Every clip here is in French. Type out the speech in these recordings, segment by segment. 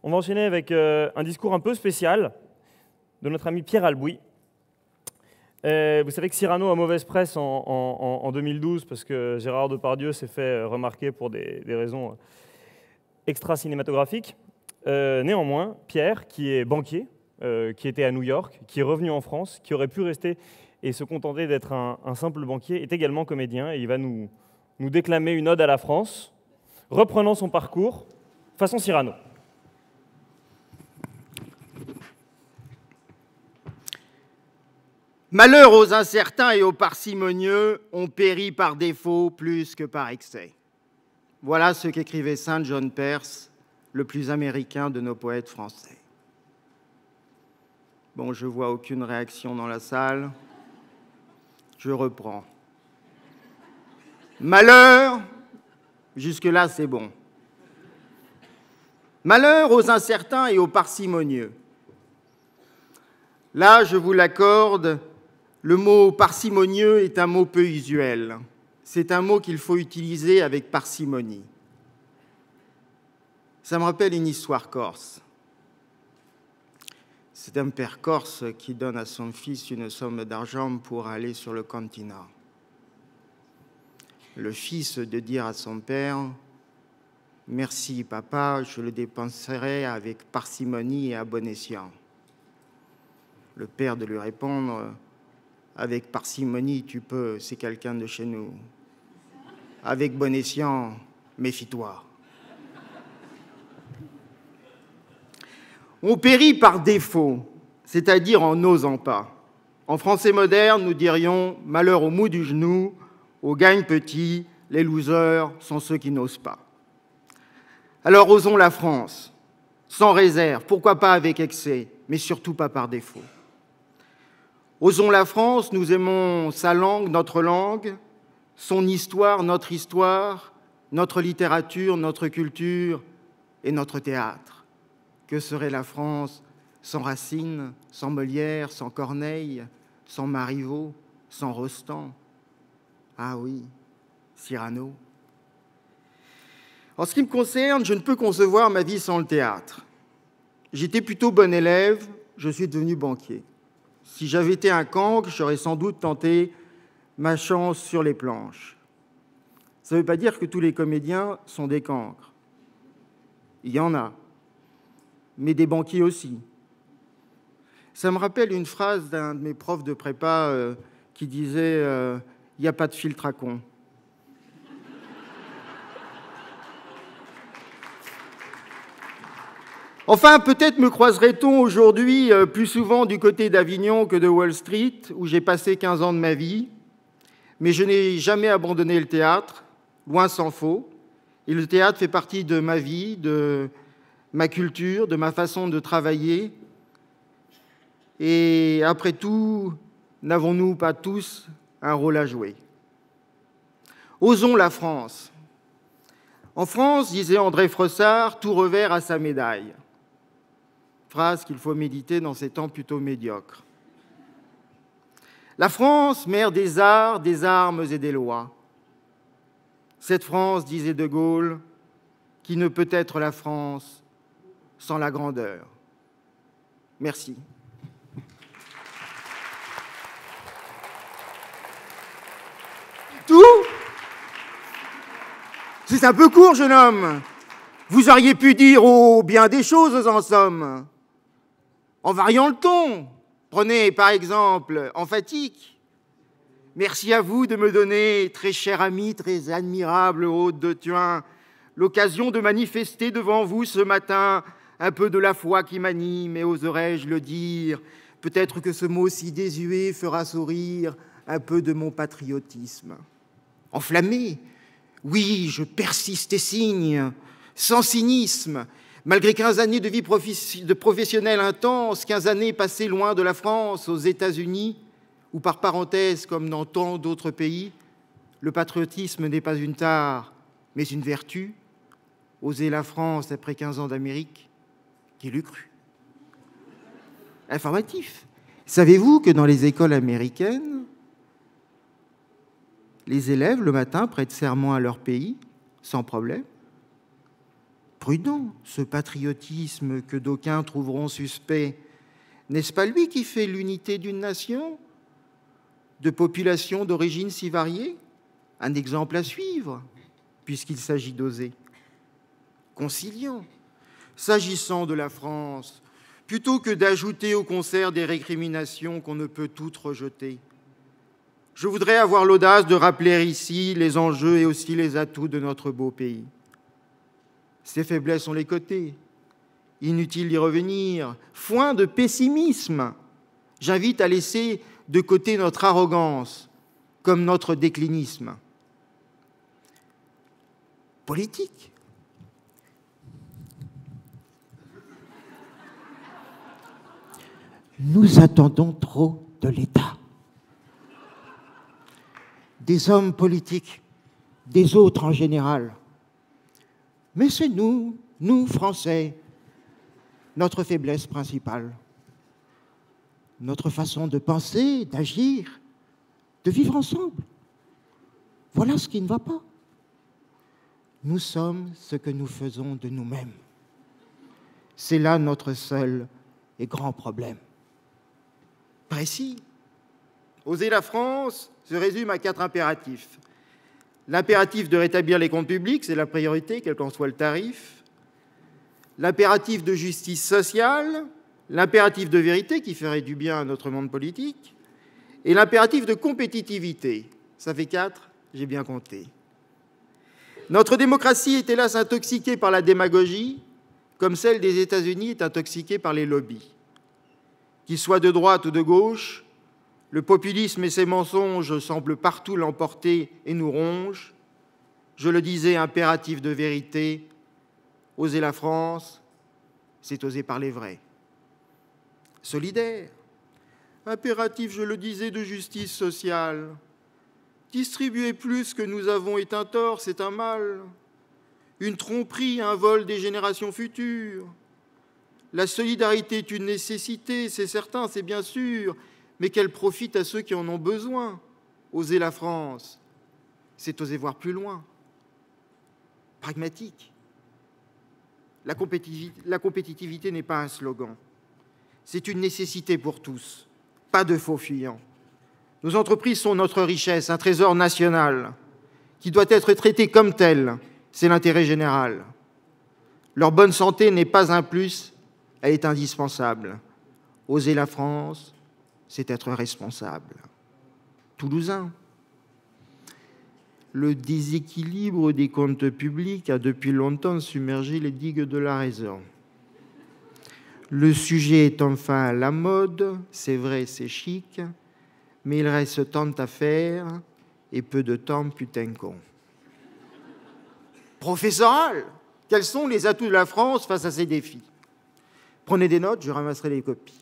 On va enchaîner avec un discours un peu spécial de notre ami Pierre Albouy. Vous savez que Cyrano a mauvaise presse en 2012 parce que Gérard Depardieu s'est fait remarquer pour des raisons extra-cinématographiques. Néanmoins, Pierre, qui est banquier, qui était à New York, qui est revenu en France, qui aurait pu rester et se contenter d'être un simple banquier, est également comédien et il va nous déclamer une ode à la France, reprenant son parcours façon Cyrano. Malheur aux incertains et aux parcimonieux, on périt par défaut plus que par excès. Voilà ce qu'écrivait Saint John Perse, le plus américain de nos poètes français. Bon, je vois aucune réaction dans la salle. Je reprends. Malheur, jusque-là c'est bon. Malheur aux incertains et aux parcimonieux. Là, je vous l'accorde, le mot parcimonieux est un mot peu usuel. C'est un mot qu'il faut utiliser avec parcimonie. Ça me rappelle une histoire corse. C'est un père corse qui donne à son fils une somme d'argent pour aller sur le continent. Le fils de dire à son père « Merci papa, je le dépenserai avec parcimonie et à bon escient. » Le père de lui répondre « Avec parcimonie, tu peux, c'est quelqu'un de chez nous. Avec bon escient, méfie-toi. » On périt par défaut, c'est-à-dire en n'osant pas. En français moderne, nous dirions « malheur au mou du genou, au gagne petit, les losers sont ceux qui n'osent pas. » Alors osons la France, sans réserve, pourquoi pas avec excès, mais surtout pas par défaut. Osons la France, nous aimons sa langue, son histoire, notre littérature, notre culture et notre théâtre. Que serait la France sans Racine, sans Molière, sans Corneille, sans Marivaux, sans Rostand? Ah oui, Cyrano. En ce qui me concerne, je ne peux concevoir ma vie sans le théâtre. J'étais plutôt bon élève, je suis devenu banquier. Si j'avais été un cancre, j'aurais sans doute tenté ma chance sur les planches. Ça ne veut pas dire que tous les comédiens sont des cancres. Il y en a, mais des banquiers aussi. Ça me rappelle une phrase d'un de mes profs de prépa qui disait « Il n'y a pas de filtre à con ». Enfin, peut-être me croiserait-on aujourd'hui plus souvent du côté d'Avignon que de Wall Street, où j'ai passé 15 ans de ma vie, mais je n'ai jamais abandonné le théâtre, loin s'en faut, et le théâtre fait partie de ma vie, de ma culture, de ma façon de travailler. Et après tout, n'avons-nous pas tous un rôle à jouer? Osons la France. En France, disait André Frossard, tout revers à sa médaille. Phrase qu'il faut méditer dans ces temps plutôt médiocres. La France, mère des arts, des armes et des lois. Cette France, disait De Gaulle, qui ne peut être la France sans la grandeur. Merci. Tout? C'est un peu court, jeune homme. Vous auriez pu dire oh, bien des choses en somme. En variant le ton. Prenez par exemple emphatique. Merci à vous de me donner, très cher ami, très admirable hôte de Thuin, l'occasion de manifester devant vous ce matin un peu de la foi qui m'anime, et oserais-je le dire, peut-être que ce mot si désuet fera sourire un peu de mon patriotisme. Enflammé, oui, je persiste et signe, sans cynisme, malgré 15 années de vie professionnelle intense, 15 années passées loin de la France, aux États-Unis, ou par parenthèse, comme dans tant d'autres pays, le patriotisme n'est pas une tare, mais une vertu. Oser la France après 15 ans d'Amérique, qui l'eût cru? Informatif. Savez-vous que dans les écoles américaines, les élèves, le matin, prêtent serment à leur pays, sans problème? Prudent, ce patriotisme que d'aucuns trouveront suspect. N'est-ce pas lui qui fait l'unité d'une nation, de populations d'origine si variées? Un exemple à suivre, puisqu'il s'agit d'oser. Conciliant, s'agissant de la France, plutôt que d'ajouter au concert des récriminations qu'on ne peut toutes rejeter. Je voudrais avoir l'audace de rappeler ici les enjeux et aussi les atouts de notre beau pays. Ses faiblesses, on les côtés. Inutile d'y revenir. Foin de pessimisme. J'invite à laisser de côté notre arrogance, comme notre déclinisme. Politique. Nous attendons trop de l'État. Des hommes politiques, des autres en général. Mais c'est nous, Français, notre faiblesse principale. Notre façon de penser, d'agir, de vivre ensemble. Voilà ce qui ne va pas. Nous sommes ce que nous faisons de nous-mêmes. C'est là notre seul et grand problème. Précis. Oser la France se résume à 4 impératifs. L'impératif de rétablir les comptes publics, c'est la priorité, quel qu'en soit le tarif. L'impératif de justice sociale, l'impératif de vérité, qui ferait du bien à notre monde politique, et l'impératif de compétitivité. Ça fait 4, j'ai bien compté. Notre démocratie est hélas intoxiquée par la démagogie, comme celle des États-Unis est intoxiquée par les lobbies. Qu'ils soient de droite ou de gauche, le populisme et ses mensonges semblent partout l'emporter et nous rongent. Je le disais, impératif de vérité, oser la France, c'est oser parler vrai. Solidaire, impératif, je le disais, de justice sociale. Distribuer plus que nous avons est un tort, c'est un mal. Une tromperie, un vol des générations futures. La solidarité est une nécessité, c'est certain, c'est bien sûr, mais qu'elle profite à ceux qui en ont besoin. Oser la France, c'est oser voir plus loin. Pragmatique. La compétitivité n'est pas un slogan. C'est une nécessité pour tous, pas de faux fuyants. Nos entreprises sont notre richesse, un trésor national qui doit être traité comme tel. C'est l'intérêt général. Leur bonne santé n'est pas un plus, elle est indispensable. Oser la France, c'est être responsable. Toulousain. Le déséquilibre des comptes publics a depuis longtemps submergé les digues de la raison. Le sujet est enfin à la mode, c'est vrai, c'est chic, mais il reste tant à faire et peu de temps, putain con. Professoral, quels sont les atouts de la France face à ces défis? Prenez des notes, je ramasserai les copies.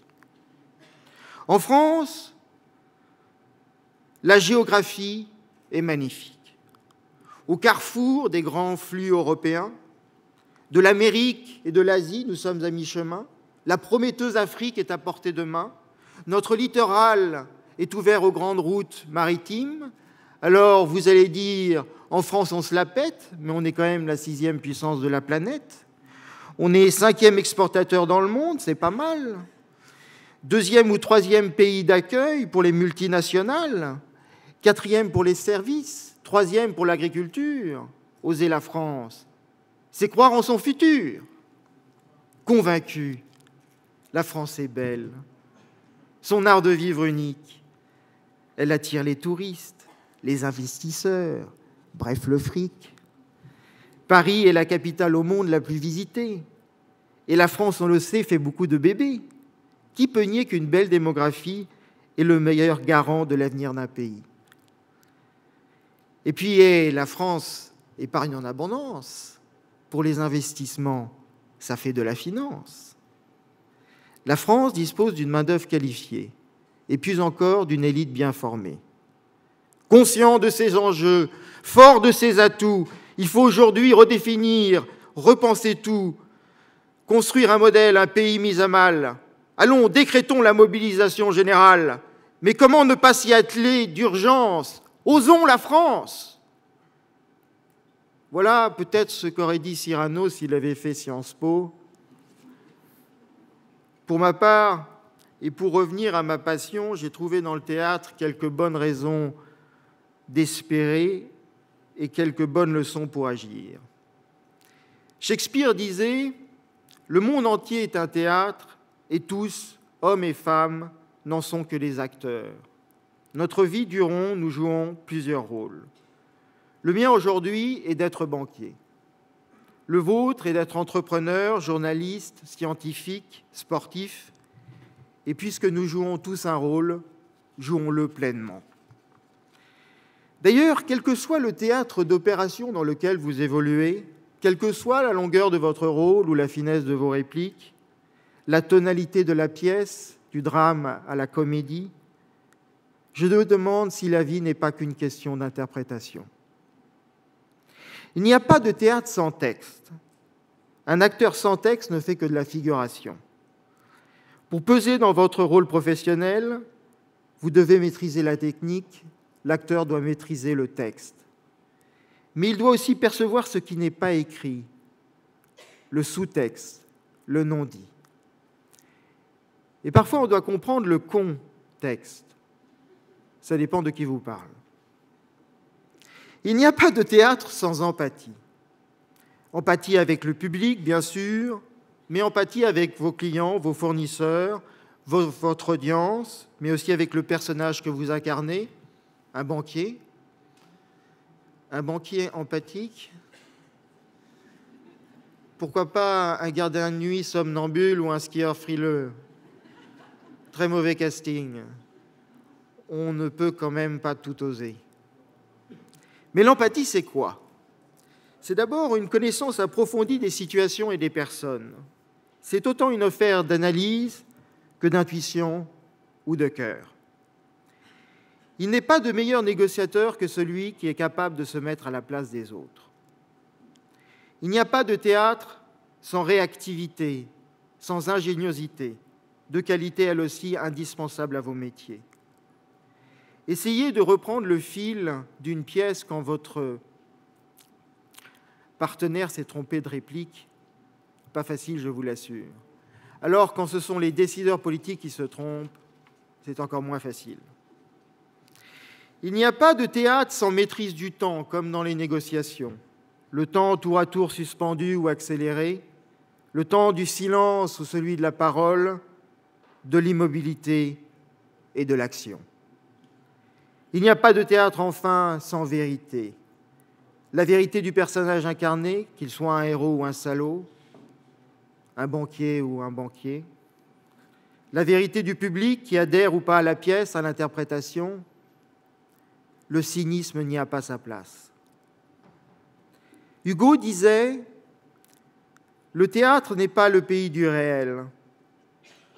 En France, la géographie est magnifique. Au carrefour des grands flux européens, de l'Amérique et de l'Asie, nous sommes à mi-chemin. La prometteuse Afrique est à portée de main. Notre littoral est ouvert aux grandes routes maritimes. Alors, vous allez dire, en France, on se la pète, mais on est quand même la 6e puissance de la planète. On est 5e exportateur dans le monde, c'est pas mal. 2e ou 3e pays d'accueil pour les multinationales. 4e pour les services. 3e pour l'agriculture. Oser la France, c'est croire en son futur. Convaincu, la France est belle. Son art de vivre unique. Elle attire les touristes, les investisseurs, bref le fric. Paris est la capitale au monde la plus visitée. Et la France, on le sait, fait beaucoup de bébés. Qui peut nier qu'une belle démographie est le meilleur garant de l'avenir d'un pays? Et puis, la France épargne en abondance. Pour les investissements, ça fait de la finance. La France dispose d'une main-d'œuvre qualifiée et plus encore d'une élite bien formée. Conscient de ces enjeux, fort de ses atouts, il faut aujourd'hui redéfinir, repenser tout, construire un modèle, un pays mis à mal. Allons, décrétons la mobilisation générale. Mais comment ne pas s'y atteler d'urgence? Osons la France! Voilà peut-être ce qu'aurait dit Cyrano s'il avait fait Sciences Po. Pour ma part, et pour revenir à ma passion, j'ai trouvé dans le théâtre quelques bonnes raisons d'espérer et quelques bonnes leçons pour agir. Shakespeare disait « Le monde entier est un théâtre et tous, hommes et femmes, n'en sont que les acteurs. Notre vie durant, nous jouons plusieurs rôles. Le mien aujourd'hui est d'être banquier. Le vôtre est d'être entrepreneur, journaliste, scientifique, sportif. Et puisque nous jouons tous un rôle, jouons-le pleinement. » D'ailleurs, quel que soit le théâtre d'opération dans lequel vous évoluez, quelle que soit la longueur de votre rôle ou la finesse de vos répliques, la tonalité de la pièce, du drame à la comédie, je me demande si la vie n'est pas qu'une question d'interprétation. Il n'y a pas de théâtre sans texte. Un acteur sans texte ne fait que de la figuration. Pour peser dans votre rôle professionnel, vous devez maîtriser la technique, l'acteur doit maîtriser le texte. Mais il doit aussi percevoir ce qui n'est pas écrit, le sous-texte, le non-dit. Et parfois, on doit comprendre le contexte. Ça dépend de qui vous parle. Il n'y a pas de théâtre sans empathie. Empathie avec le public, bien sûr, mais empathie avec vos clients, vos fournisseurs, votre audience, mais aussi avec le personnage que vous incarnez, un banquier empathique. Pourquoi pas un gardien de nuit somnambule ou un skieur frileux? Très mauvais casting. On ne peut quand même pas tout oser. Mais l'empathie, c'est quoi? C'est d'abord une connaissance approfondie des situations et des personnes. C'est autant une affaire d'analyse que d'intuition ou de cœur. Il n'est pas de meilleur négociateur que celui qui est capable de se mettre à la place des autres. Il n'y a pas de théâtre sans réactivité, sans ingéniosité, de qualité elle aussi indispensable à vos métiers. Essayez de reprendre le fil d'une pièce quand votre partenaire s'est trompé de réplique. Pas facile, je vous l'assure. Alors, quand ce sont les décideurs politiques qui se trompent, c'est encore moins facile. Il n'y a pas de théâtre sans maîtrise du temps, comme dans les négociations. Le temps tour à tour suspendu ou accéléré, le temps du silence ou celui de la parole, de l'immobilité et de l'action. Il n'y a pas de théâtre, enfin, sans vérité. La vérité du personnage incarné, qu'il soit un héros ou un salaud, un banquier ou un banquier. La vérité du public qui adhère ou pas à la pièce, à l'interprétation. Le cynisme n'y a pas sa place. Hugo disait « Le théâtre n'est pas le pays du réel.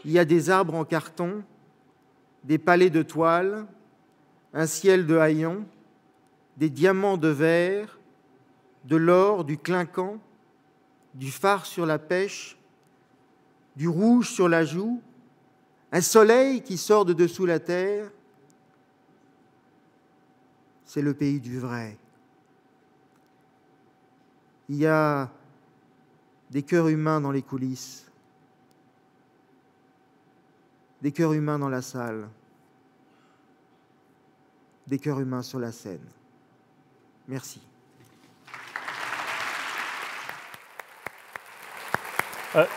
Il y a des arbres en carton, des palais de toile, un ciel de haillons, des diamants de verre, de l'or, du clinquant, du fard sur la pêche, du rouge sur la joue, un soleil qui sort de dessous la terre. C'est le pays du vrai. Il y a des cœurs humains dans les coulisses, des cœurs humains dans la salle, des cœurs humains sur la scène. Merci. Ouais.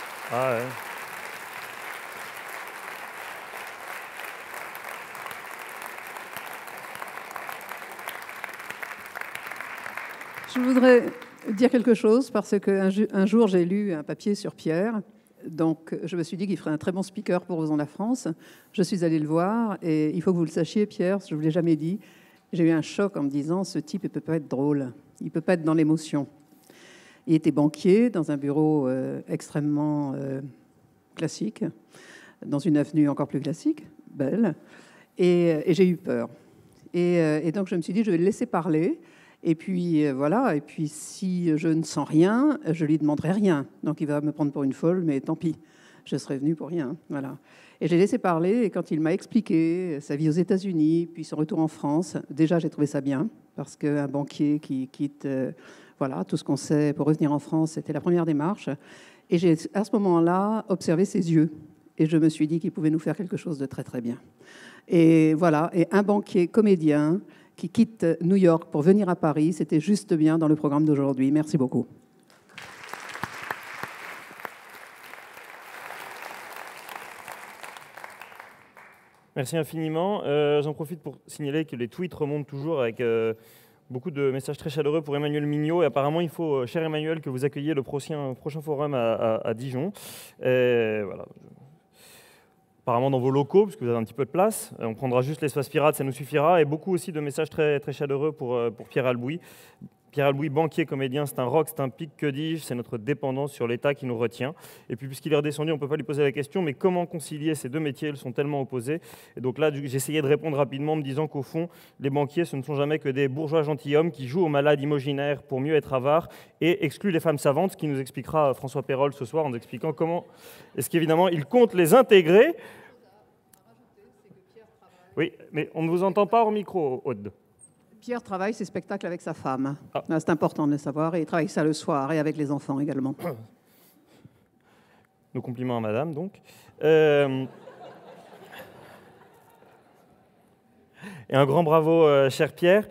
Je voudrais dire quelque chose parce qu'un jour j'ai lu un papier sur Pierre. Donc, je me suis dit qu'il ferait un très bon speaker pour Osons la France. Je suis allée le voir et il faut que vous le sachiez, Pierre, je ne vous l'ai jamais dit. J'ai eu un choc en me disant, ce type, il ne peut pas être drôle. Il ne peut pas être dans l'émotion. Il était banquier dans un bureau extrêmement classique, dans une avenue encore plus classique, belle. Et j'ai eu peur. Et donc, je me suis dit, je vais le laisser parler. Et puis, voilà. Et puis, si je ne sens rien, je ne lui demanderai rien. Donc, il va me prendre pour une folle, mais tant pis. Je serai venue pour rien. Voilà. Et j'ai laissé parler. Et quand il m'a expliqué sa vie aux États-Unis, puis son retour en France, déjà, j'ai trouvé ça bien. Parce qu'un banquier qui quitte Voilà, tout ce qu'on sait pour revenir en France, c'était la première démarche. Et j'ai à ce moment-là observé ses yeux. Et je me suis dit qu'il pouvait nous faire quelque chose de très très bien. Et voilà, et un banquier comédien qui quitte New York pour venir à Paris, c'était juste bien dans le programme d'aujourd'hui. Merci beaucoup. Merci infiniment. J'en profite pour signaler que les tweets remontent toujours avec beaucoup de messages très chaleureux pour Emmanuel Mignot. Et apparemment, il faut, cher Emmanuel, que vous accueilliez le prochain forum à Dijon. Voilà. Apparemment dans vos locaux, parce que vous avez un petit peu de place. On prendra juste l'espace pirate, ça nous suffira. Et beaucoup aussi de messages très, très chaleureux pour Pierre Albouy. Pierre Albouy, banquier, comédien, c'est un rock, c'est un pic, que dis-je, c'est notre dépendance sur l'État qui nous retient. Et puis puisqu'il est redescendu, on ne peut pas lui poser la question, mais comment concilier ces deux métiers? Ils sont tellement opposés. Et donc là, j'essayais de répondre rapidement en me disant qu'au fond, les banquiers, ce ne sont jamais que des bourgeois gentilshommes qui jouent aux malades imaginaires pour mieux être avares et excluent les femmes savantes, ce qui nous expliquera François Pérol ce soir en nous expliquant comment est-ce qu'évidemment, il compte les intégrer. Oui, mais on ne vous entend pas au micro, Aude. Pierre travaille ses spectacles avec sa femme. Ah. C'est important de le savoir. Et il travaille ça le soir et avec les enfants également. Nos compliments à madame, donc. Et un grand bravo, cher Pierre.